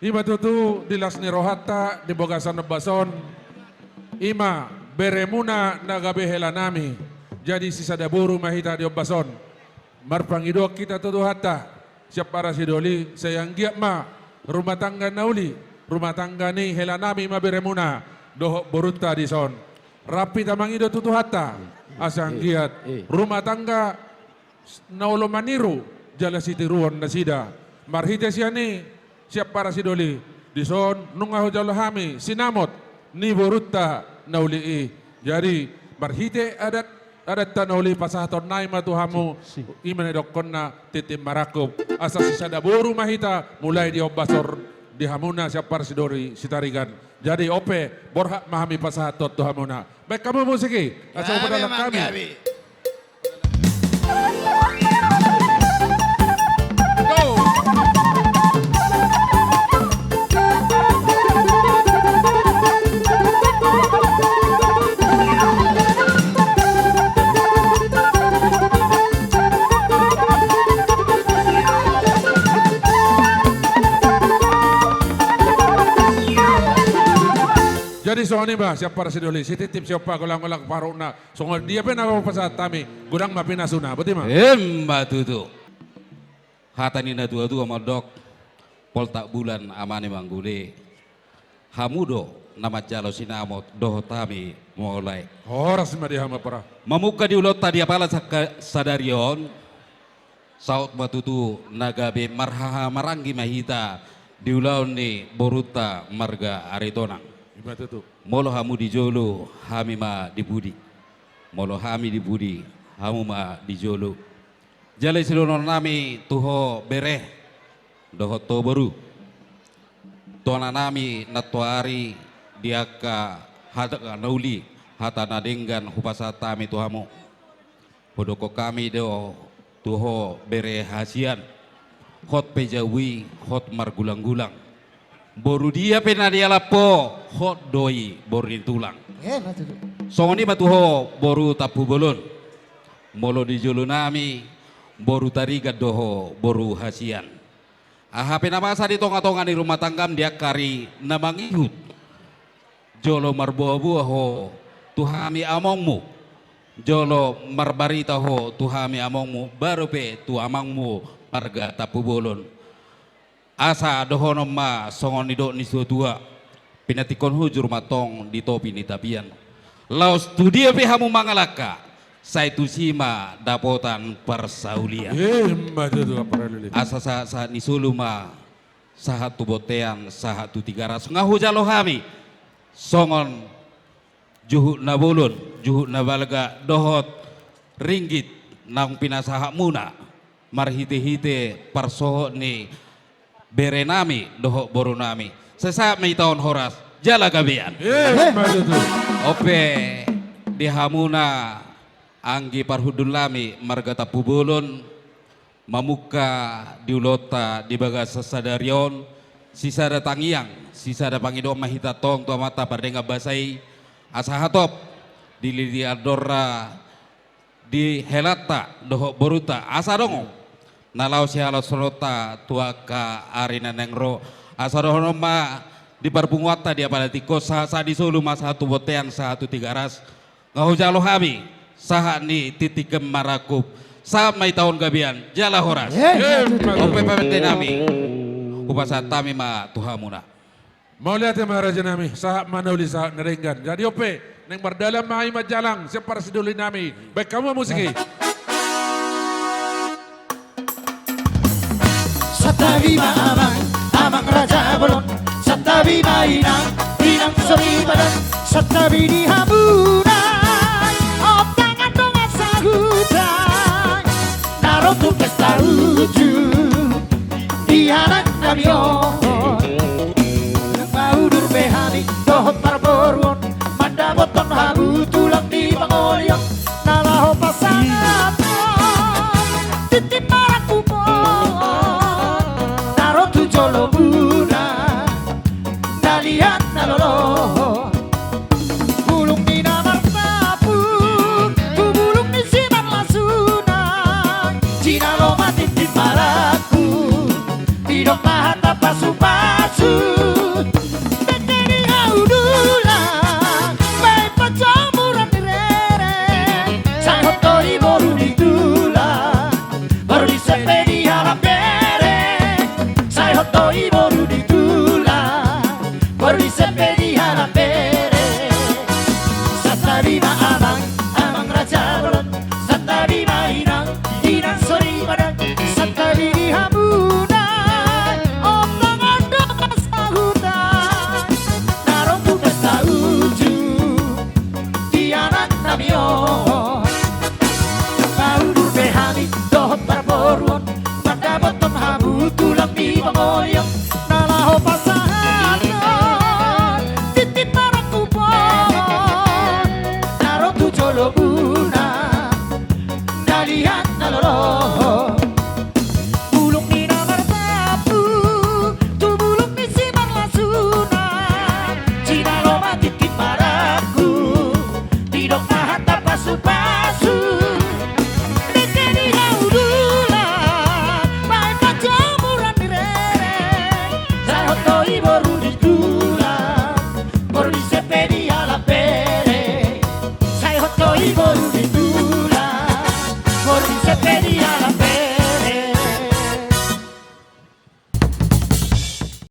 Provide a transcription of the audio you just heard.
Ima tutu dilasni rohata di bogasan bason. Ima beremuna nagabehela nami. Jadi sisa daburu mahita di bason. Marpangidok kita tutu hatta. Siap para sidoli sayang giat ma rumah tangga nauli. Rumah tangga ni hela nami ma beremuna. Dohok boruta di son. Rapi tamangido tutu hatta. Asang giat rumah tangga naulo maniru. Jala sitiruan na sida. Marhite siya ni. Siap para sidoli di son nungaho jalahami sinamot ni boruta nauli. Jadi barhite adat nauli pasahaton nai matuhamu iman dokon na titim marakop asa sisa daburu mahita mulai di obasor di hamuna siap para sidoli sitarigan. Jadi ope borhak mahami pasahatot tuhamuna. Baik kamu musiki asa upadalah kami. Jadi soal ini bah siapa para sidoli, siti tip siapa gulang-gulang paruna, soal dia pun apa pasal tami, gudang mapina suna, betul mah? Mbak tutu, hatani na dua modok, pol tak bulan amane manggule, hamudo nama jalo sinamot doh tami mulai. Horas mah dia hama para. Mamuka di ulot tadi apala sadarion, saut batutu nagabe marhaha maranggi mahita di ulaun ni boruta marga aritonang. Molo hamu di jolo, hami ma di budi. Molo hami di budi, hamu ma di jolo. Jalai silonon nami tuho bereh, doho toboru. Tuana nami natuari diaka hata nauli, hata nadenggan hupasatami tuhamu. Podoko kami do tuho bereh hasian. Hot pejawi, hot margulang-gulang. Boru dia pena dia lapo hot doi boru tulang. Songoni batuho boru tapu bolon. Molo di jolo nami boru tariga doho boru hasian. Aha pena masa di tonga-tonga di rumah tanggam dia kari namang ihut. Jolo marbuah-buah ho tuhami amongmu. Jolo marbarita ho tuhami amongmu baru pe tu amangmu marga tapu bolon. Asa dohonom ma songon nido ni tua pinatikon hujur matong di topi ni tapian. Lau studio pihamu mangalaka saya tu sima dapotan persaulian. Asa sa ni suluma sahatu botean sahatu 300 ngahu jalo hami songon juhuk na bulun juhuk na balga dohot ringgit nang pinasahak muna marhite-hite parsoho ni bere nami dohok boru nami sesaat may tahun horas jala gabian ope di hamuna anggi parhudun lami marga tapu bolon mamuka diulota di bagas sasadarion sisa datang yang sisa ada pangido mahita tong tua mata pardenga basai asa hatop di lidi adora di helata dohok boruta asa dong nalau si halau sorota tua ka arina nengro asarohono ma di parpungwata dia pada tiko sa di solo mas satu botean satu 300 ngau jalo hami saha ni titik marakup sa may tahun gabian jala horas ope pamete nami upasa tami ma tuhamuna mau lihat ya maharaja nami saha manauli saha nerenggan jadi ope neng berdalam mahai majalang siapa para sidoli nami baik kamu musiki. Satabi amang raja bolon Satabi inang sori badan Satabi di hamunai Optangan dongan sahutai Narotu pesta uju Di hanak nabion Maudur behani dohot marboruon Manda boton habu tulang di pangolion Nalaho pasangan Titip marakupon Jolo buna nalihat nalolo bulung di namar tapu bulung di sinar lasuna Cina lo mati di paraku hidop Mahata pasu-pasu Tekeni haudula Mai pacamuran direre Sai hotori boru ditula Baru disepedi halapere Sai hotori boru ditula Baru disepedi halapere Satarina abang, abang raja bolon Satarina inang, inang sori badan Satarina habunan Otong ada kasahutan Narong buka sauju Tianan namio Baudur behani dohot parboruon Pada boton habu tulang di pamoyong